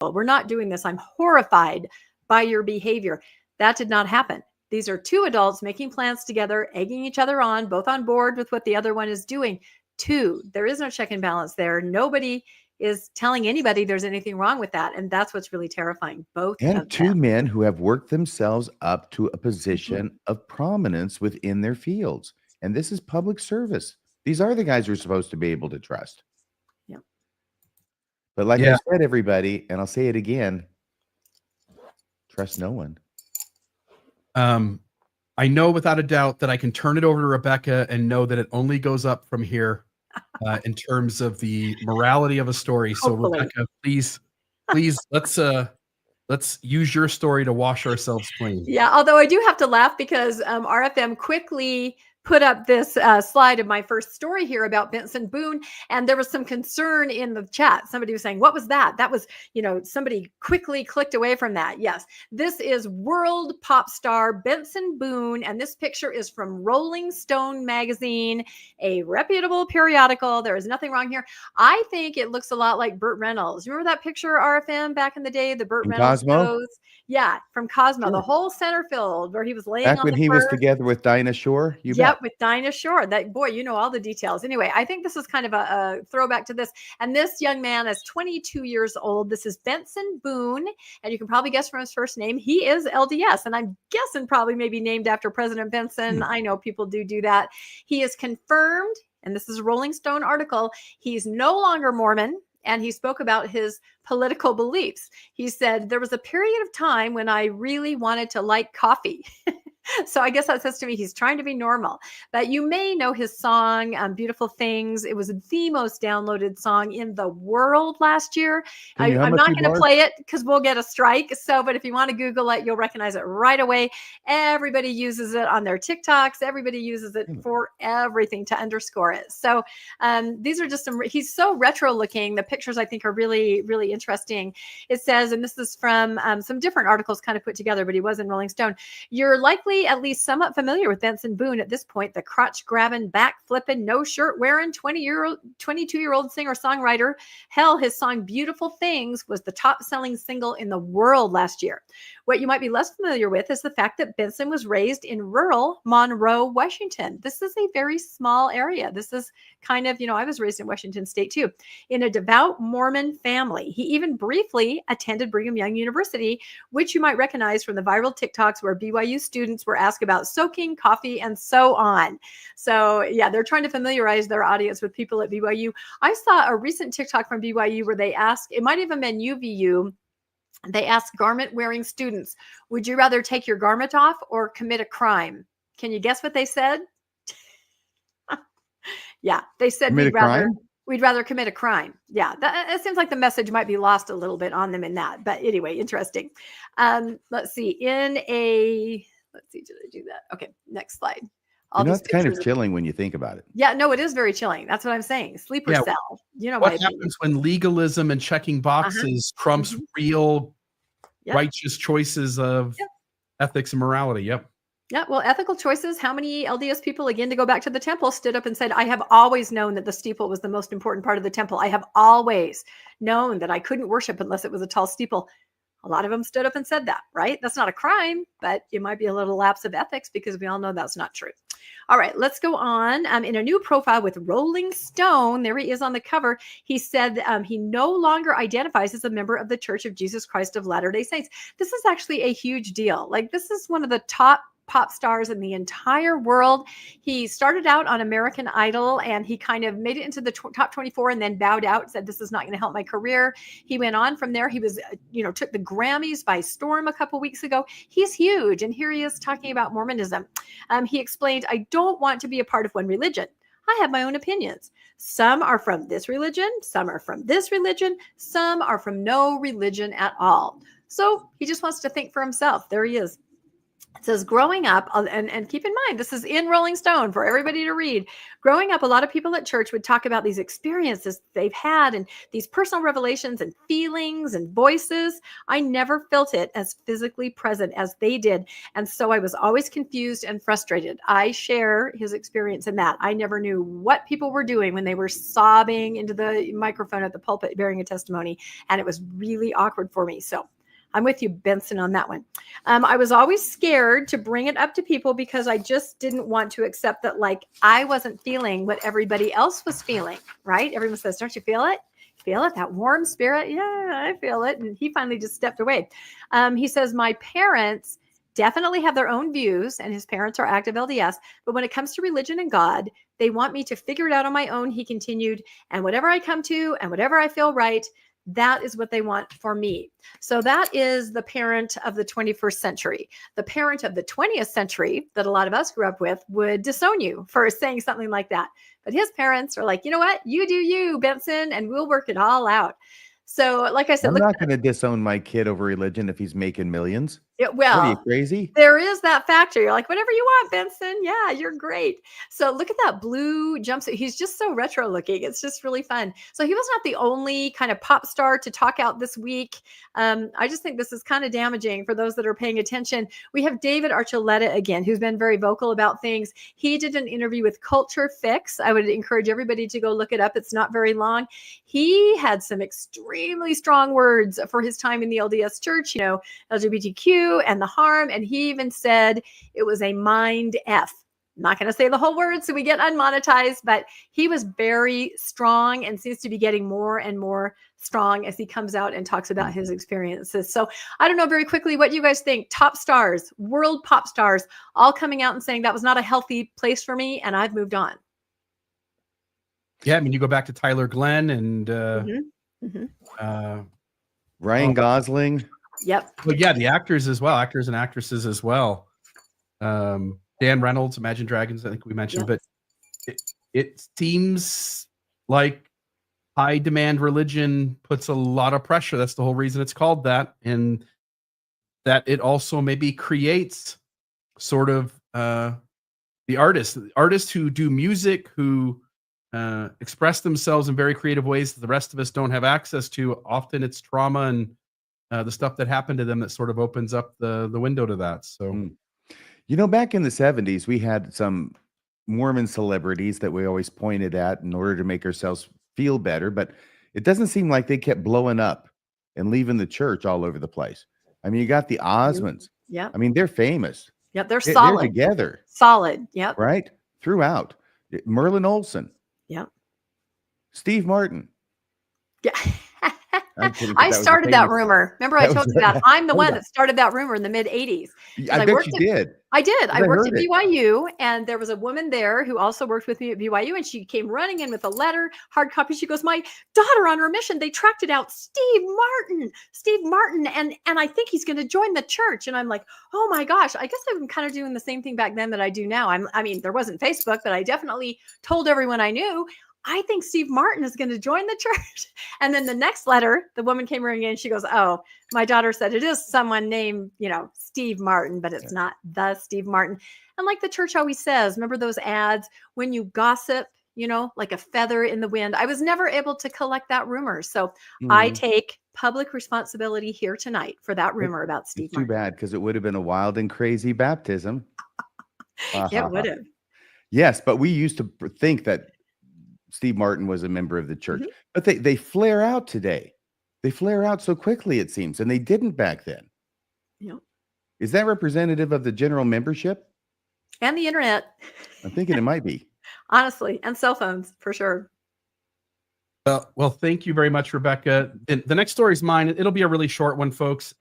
we're not doing this. I'm horrified by your behavior. That did not happen. These are two adults making plans together, egging each other on, both on board with what the other one is doing. Two, there is no check and balance there. Nobody is telling anybody there's anything wrong with that. And that's what's really terrifying. Both and of two them. men who have worked themselves up to a position of prominence within their fields. And this is public service. These are the guys we're supposed to be able to trust. Yeah. But like I said, everybody, and I'll say it again, trust no one. I know without a doubt that I can turn it over to Rebecca and know that it only goes up from here in terms of the morality of a story. So Hopefully. Rebecca, please, let's use your story to wash ourselves clean. Yeah, although I do have to laugh because RFM quickly put up this slide of my first story here about Benson Boone, and there was some concern in the chat. Somebody was saying, what was that? That was, somebody quickly clicked away from that. Yes, this is world pop star Benson Boone, and this picture is from Rolling Stone magazine, a reputable periodical. There is nothing wrong here. I think it looks a lot like Burt Reynolds. Remember that picture, RFM, back in the day, the Burt Reynolds pose? Yeah, from Cosmo, the whole center field where he was laying back on when the he fur. was together with Dinah Shore. Yep, with Dinah Shore. That boy, all the details. Anyway, I think this is kind of a throwback to this. And this young man is 22 years old. This is Benson Boone, and you can probably guess from his first name, he is LDS, and I'm guessing probably maybe named after President Benson. I know people do that. He is confirmed, and this is a Rolling Stone article. He's no longer Mormon. And he spoke about his political beliefs. He said, there was a period of time when I really wanted to like coffee. So I guess that says to me, he's trying to be normal. But you may know his song, Beautiful Things. It was the most downloaded song in the world last year. I'm not going to play it because we'll get a strike. But if you want to Google it, you'll recognize it right away. Everybody uses it on their TikToks. Everybody uses it for everything to underscore it. So these are just he's so retro looking. The pictures I think are really, really interesting. It says, and this is from some different articles kind of put together, but he was in Rolling Stone. You're likely at least somewhat familiar with Benson Boone at this point, the crotch grabbing, back flipping, no shirt wearing 22-year-old singer-songwriter. Hell, his song Beautiful Things was the top selling single in the world last year. What you might be less familiar with is the fact that Benson was raised in rural Monroe, Washington. This is a very small area. This is kind of, I was raised in Washington State too, in a devout Mormon family. He even briefly attended Brigham Young University, which you might recognize from the viral TikToks where BYU students were asked about soaking, coffee, and so on. So yeah, they're trying to familiarize their audience with people at BYU. I saw a recent TikTok from BYU where they asked, it might even been UVU, they asked garment-wearing students, would you rather take your garment off or commit a crime? Can you guess what they said? Yeah, they said we'd rather commit a crime. Yeah, it seems like the message might be lost a little bit on them in that. But anyway, interesting. Let's see. Did I do that? Okay, next slide. It's kind of chilling when you think about it. Yeah, no, it is very chilling. That's what I'm saying. Sleeper cell. What happens when legalism and checking boxes trumps real righteous choices of ethics and morality? Yep. Yeah, well, ethical choices. How many LDS people, again, to go back to the temple, stood up and said, I have always known that the steeple was the most important part of the temple. I have always known that I couldn't worship unless it was a tall steeple. A lot of them stood up and said that, right? That's not a crime, but it might be a little lapse of ethics because we all know that's not true. All right, let's go on. In a new profile with Rolling Stone, there he is on the cover. He said he no longer identifies as a member of the Church of Jesus Christ of Latter-day Saints. This is actually a huge deal. Like, this is one of the top pop stars in the entire world. He started out on American Idol and he kind of made it into the top 24 and then bowed out, said, this is not going to help my career. He went on from there. He was, took the Grammys by storm a couple weeks ago. He's huge. And here he is talking about Mormonism. He explained, I don't want to be a part of one religion. I have my own opinions. Some are from this religion. Some are from this religion. Some are from no religion at all. So he just wants to think for himself. There he is. It says, growing up, and keep in mind, this is in Rolling Stone for everybody to read. Growing up, a lot of people at church would talk about these experiences they've had and these personal revelations and feelings and voices. I never felt it as physically present as they did. And so I was always confused and frustrated. I share his experience in that. I never knew what people were doing when they were sobbing into the microphone at the pulpit bearing a testimony. And it was really awkward for me. So I'm with you, Benson, on that one. I was always scared to bring it up to people because I just didn't want to accept that, like, I wasn't feeling what everybody else was feeling, right? Everyone says, don't you feel it? Feel it? That warm spirit? Yeah, I feel it. And he finally just stepped away. He says, my parents definitely have their own views, and his parents are active LDS. But when it comes to religion and God, they want me to figure it out on my own, he continued. And whatever I come to and whatever I feel right, that is what they want for me. So that is the parent of the 21st century. The parent of the 20th century that a lot of us grew up with would disown you for saying something like that. But his parents are like, you know what? You do you, Benson, and we'll work it all out. So like I said, I'm not going to disown my kid over religion if he's making millions. Well, what are you, crazy? There is that factor. You're like, whatever you want, Benson. Yeah, you're great. So look at that blue jumpsuit. He's just so retro looking. It's just really fun. So he was not the only kind of pop star to talk out this week. I just think this is kind of damaging for those that are paying attention. We have David Archuleta again, who's been very vocal about things. He did an interview with Culture Fix. I would encourage everybody to go look it up. It's not very long. He had some extremely strong words for his time in the LDS church, you know, LGBTQ and the harm. And he even said it was a mind F. I'm not going to say the whole word so we get unmonetized, but he was very strong and seems to be getting more and more strong as he comes out and talks about his experiences. So I don't know, very quickly, what you guys think? Top stars, world pop stars, all coming out and saying that was not a healthy place for me and I've moved on. Yeah, I mean, you go back to Tyler Glenn and Ryan Gosling. Yep. But yeah, the actors as well, actors and actresses as well. Dan Reynolds, Imagine Dragons, I think we mentioned, but it seems like high demand religion puts a lot of pressure. That's the whole reason it's called that. And that it also maybe creates sort of the artists who do music, who express themselves in very creative ways that the rest of us don't have access to. Often it's trauma and the stuff that happened to them that sort of opens up the window to that. So, you know, back in the 70s, we had some Mormon celebrities that we always pointed at in order to make ourselves feel better, but it doesn't seem like they kept blowing up and leaving the church all over the place. I mean, you got the Osmonds. Yeah. I mean, they're famous. Yep. They're solid. They're together. Solid. Yep. Right? Throughout. Merlin Olsen. Yep. Steve Martin. Yeah. I started that rumor. Remember I told you that? I'm the one that started that rumor in the mid 80s. I bet you did. I did. I worked at BYU, and there was a woman there who also worked with me at BYU, and she came running in with a letter, hard copy. She goes, my daughter on her mission, they tracked it out. Steve Martin. And I think he's going to join the church. And I'm like, oh my gosh, I guess I'm kind of doing the same thing back then that I do now. I mean, there wasn't Facebook, but I definitely told everyone I knew, I think Steve Martin is going to join the church. And then the next letter, the woman came running in. She goes, oh, my daughter said it is someone named, Steve Martin, but it's not the Steve Martin. And like the church always says, remember those ads, when you gossip, like a feather in the wind. I was never able to collect that rumor. So I take public responsibility here tonight for that rumor about Steve Martin. Too bad, because it would have been a wild and crazy baptism. It would have. Yes, but we used to think that Steve Martin was a member of the church, but they flare out today. They flare out so quickly, it seems, and they didn't back then. Yep. Is that representative of the general membership? And the internet. I'm thinking it might be. Honestly, and cell phones, for sure. Well, thank you very much, Rebecca. The next story is mine. It'll be a really short one, folks.